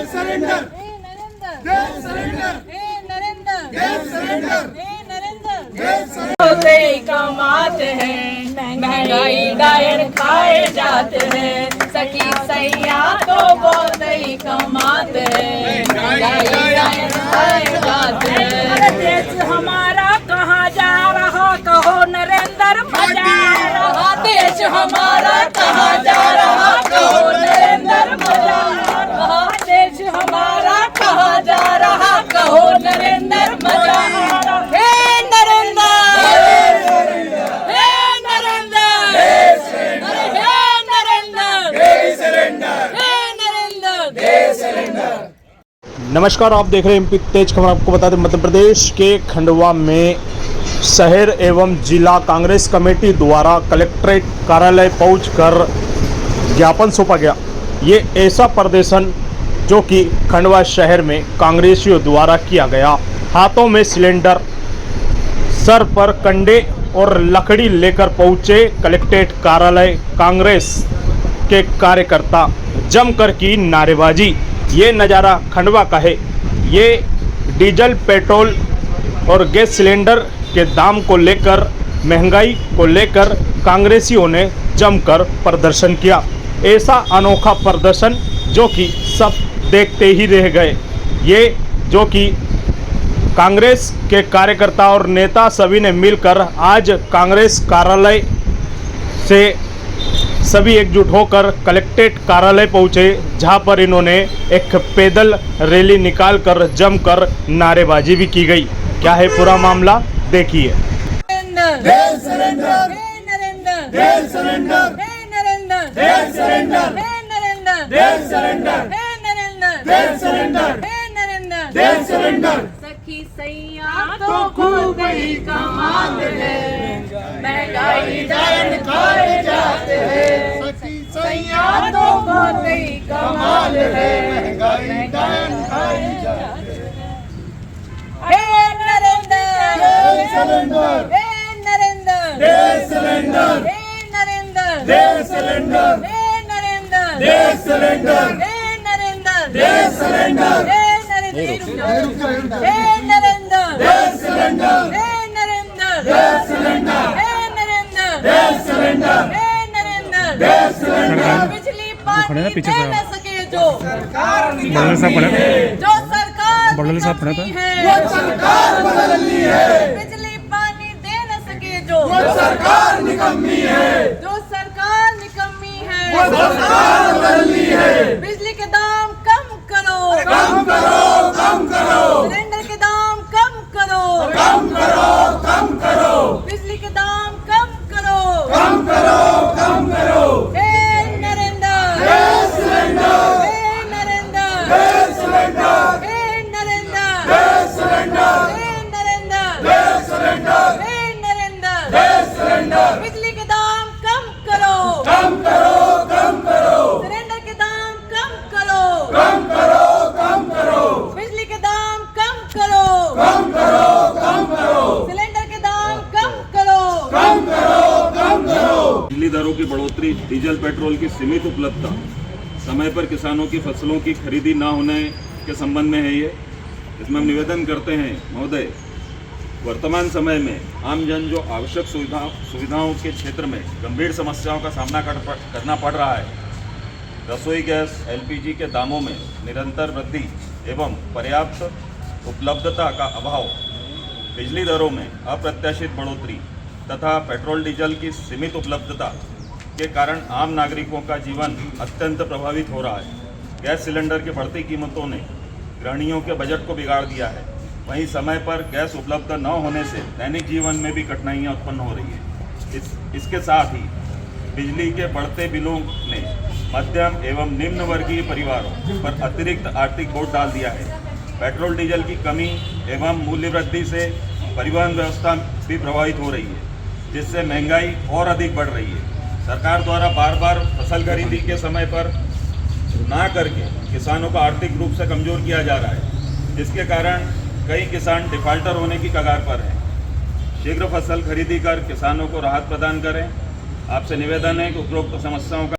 Surrender कमाते हैं महंगाई डायर खाए जाते हैं सखी सैया तो बहुत ही कमाते हैं महंगाई डायर खाए जाते हैं। देश हमारा कहाँ जा रहा कहो नरेंद्र मजा रहा देश हमारा कहाँ जा रहा कहो नरेंद्र मजा रहा देश हमारा कहाँ जा रहा कहो नरेंद्र मजा रहा। हे नरेंद्र नमस्कार, आप देख रहे हैं एमपी तेज खबर। आपको बता दें मध्य प्रदेश के खंडवा में शहर एवं जिला कांग्रेस कमेटी द्वारा कलेक्ट्रेट कार्यालय पहुंचकर ज्ञापन सौंपा गया। ये ऐसा प्रदर्शन जो कि खंडवा शहर में कांग्रेसियों द्वारा किया गया। हाथों में सिलेंडर, सर पर कंडे और लकड़ी लेकर पहुंचे कलेक्ट्रेट कार्यालय कांग्रेस के कार्यकर्ता जमकर की नारेबाजी। ये नज़ारा खंडवा का है। ये डीजल, पेट्रोल और गैस सिलेंडर के दाम को लेकर, महंगाई को लेकर कांग्रेसियों ने जमकर प्रदर्शन किया। ऐसा अनोखा प्रदर्शन जो कि सब देखते ही रह गए। ये जो कि कांग्रेस के कार्यकर्ता और नेता सभी ने मिलकर आज कांग्रेस कार्यालय से सभी एकजुट होकर कलेक्ट्रेट कार्यालय पहुंचे, जहां पर इन्होंने एक पैदल रैली निकालकर जमकर नारेबाजी भी की गई। क्या है पूरा मामला, देखिए। सखी सैया तो खूब ही कमाते हैं महंगाई डायर खाए जाते हैं सखी सैया तो बहुत ही कमाल है महंगाई डायर खाए जाते हैं। हे नरेंद्र हे नरेंद्र हे नरेंद्र दे सिलेंडर हे नरेंद्र दे सिलेंडर हे नरेंद्र दे सिलेंडर हे नरेंद्र हे नरेंद्र दे सिलेंडर हे नरेंद्र दे सिलेंडर हे नरेंद्र दे सिलेंडर हे नरेंद्र दे सिलेंडर बिजली पानी दे न सके जो सरकार जो सरकार बदलनी है वो सरकार बदलनी है। बिजली पानी दे न सके जो वो सरकार निकम्मी है। जो सरकार निकम्मी है वो सरकार बदलनी है। बिजली के दाम कम करो कम करो कम करो सिलेंडर के दाम कम करो कम करो कम करो बिजली के दाम कम करो कम करो कम करो हे नरेंद्र दे सिलेंडर हे नरेंद्र दे सिलेंडर हे नरेंद्र दे सिलेंडर हे नरेंद्र दे सिलेंडर हे नरेंद्र दे सिलेंडर बिजली के दाम कम करो कम करो कम करो सिलेंडर के दाम कम करो कम करो कम करो बिजली के दाम कम करो कम करो कम करो सिलेंडर के दाम कम करो कम करो कम करो। बिजली दरों की बढ़ोतरी, डीजल पेट्रोल की सीमित उपलब्धता, समय पर किसानों की फसलों की खरीदी न होने के संबंध में है ये। इसमें हम निवेदन करते हैं महोदय, वर्तमान समय में आमजन जो आवश्यक सुविधाओं के क्षेत्र में गंभीर समस्याओं का सामना करना पड़ रहा है, रसोई गैस, एलपीजी के दामों में निरंतर वृद्धि एवं पर्याप्त उपलब्धता का अभाव, बिजली दरों में अप्रत्याशित बढ़ोतरी तथा पेट्रोल डीजल की सीमित उपलब्धता के कारण आम नागरिकों का जीवन अत्यंत प्रभावित हो रहा है। गैस सिलेंडर की बढ़ती कीमतों ने गृहिणियों के बजट को बिगाड़ दिया है। वहीं समय पर गैस उपलब्ध न होने से दैनिक जीवन में भी कठिनाइयां उत्पन्न हो रही है। इसके साथ ही बिजली के बढ़ते बिलों ने मध्यम एवं निम्न वर्गीय परिवारों पर अतिरिक्त आर्थिक बोझ डाल दिया है। पेट्रोल डीजल की कमी एवं मूल्य वृद्धि से परिवहन व्यवस्था भी प्रभावित हो रही है, जिससे महंगाई और अधिक बढ़ रही है। सरकार द्वारा बार बार फसल खरीदी के समय पर ना करके किसानों को आर्थिक रूप से कमजोर किया जा रहा है, जिसके कारण कई किसान डिफाल्टर होने की कगार पर हैं। शीघ्र फसल खरीदी कर किसानों को राहत प्रदान करें। आपसे निवेदन है कि उपरोक्त समस्याओं का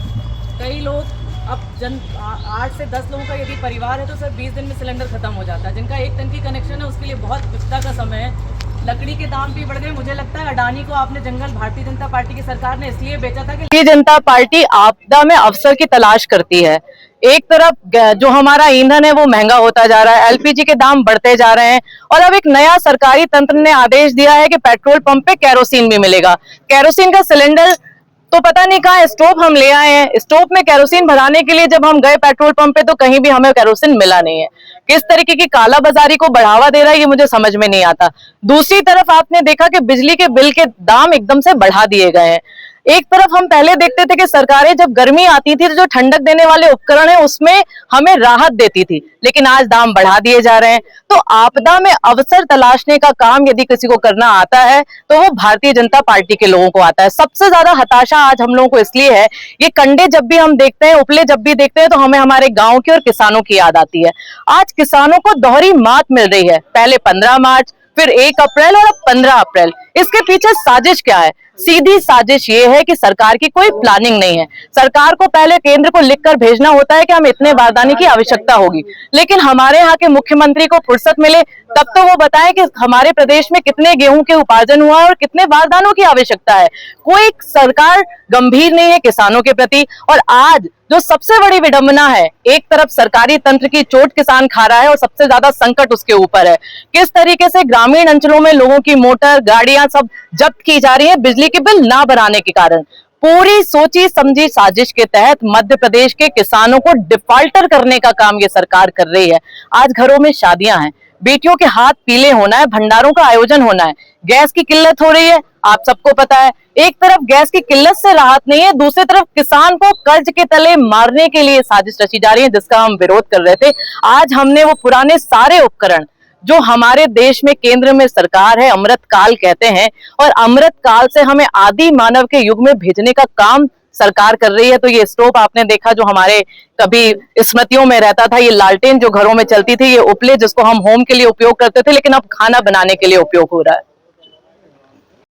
कई लोग अब 8 से 10 लोगों का यदि परिवार है तो सर 20 दिन में सिलेंडर खत्म हो जाता है। जिनका 1 टन की कनेक्शन है उसके लिए बहुत विपदा का समय है। लकड़ी के दाम भी बढ़ गए। मुझे लगता है अडानी को आपने जंगल भारतीय जनता पार्टी की सरकार ने इसलिए बेचा था कि भारतीय जनता पार्टी आपदा में अवसर की तलाश करती है। एक तरफ जो हमारा ईंधन है वो महंगा होता जा रहा है, एलपीजी के दाम बढ़ते जा रहे हैं और अब एक नया सरकारी तंत्र ने आदेश दिया है कि पेट्रोल पंप पे केरोसिन भी मिलेगा। केरोसिन का सिलेंडर तो पता नहीं कहाँ, स्टोव हम ले आए हैं, स्टोव में केरोसिन भराने के लिए जब हम गए पेट्रोल पंप पे तो कहीं भी हमें केरोसिन मिला नहीं है। किस तरीके की कालाबाजारी को बढ़ावा दे रहा है ये मुझे समझ में नहीं आता। दूसरी तरफ आपने देखा कि बिजली के बिल के दाम एकदम से बढ़ा दिए गए हैं। एक तरफ हम पहले देखते थे कि सरकारें जब गर्मी आती थी तो जो ठंडक देने वाले उपकरण है उसमें हमें राहत देती थी, लेकिन आज दाम बढ़ा दिए जा रहे हैं। तो आपदा में अवसर तलाशने का काम यदि किसी को करना आता है तो वो भारतीय जनता पार्टी के लोगों को आता है। सबसे ज्यादा हताशा आज हम लोगों को इसलिए है, ये कंडे जब भी हम देखते हैं, उपले जब भी देखते हैं तो हमें हमारे गाँव की और किसानों की याद आती है। आज किसानों को दोहरी मात मिल रही है, पहले 15 मार्च, फिर 1 अप्रैल और अब 15 अप्रैल। इसके पीछे साजिश क्या है? सीधी साजिश ये है कि सरकार की कोई प्लानिंग नहीं है। सरकार को पहले केंद्र को लिखकर भेजना होता है कि हमें इतने बारदाने की आवश्यकता होगी, लेकिन हमारे यहाँ के मुख्यमंत्री को फुर्सत मिले तब तो वो बताएं कि हमारे प्रदेश में कितने गेहूं के उपार्जन हुआ है और कितने बारदानों की आवश्यकता है। कोई सरकार गंभीर नहीं है किसानों के प्रति। और आज जो सबसे बड़ी विडंबना है, एक तरफ सरकारी तंत्र की चोट किसान खा रहा है और सबसे ज्यादा संकट उसके ऊपर है। किस तरीके से ग्रामीण अंचलों में लोगों की मोटर, गाड़ियां सब जब्त की जा रही है बिजली के बिल ना भराने के कारण। पूरी सोची समझी साजिश के तहत मध्य प्रदेश के किसानों को डिफाल्टर करने का काम ये सरकार कर रही है। आज घरों में शादियां हैं, बेटियों के हाथ पीले होना है, भंडारों का आयोजन होना है, गैस की किल्लत हो रही है, आप सबको पता है। एक तरफ गैस की किल्लत से राहत नहीं है, दूसरी तरफ किसान को कर्ज के तले मारने के लिए साजिश रची जा रही है, जिसका हम विरोध कर रहे थे। आज हमने वो पुराने सारे उपकरण जो हमारे देश में केंद्र में सरकार है अमृत काल कहते हैं, और अमृत काल से हमें आदि मानव के युग में भेजने का काम सरकार कर रही है। तो ये स्टोव आपने देखा जो हमारे कभी स्मृतियों में रहता था, ये लालटेन जो घरों में चलती थी, ये उपले जिसको हम होम के लिए उपयोग करते थे, लेकिन अब खाना बनाने के लिए उपयोग हो रहा है।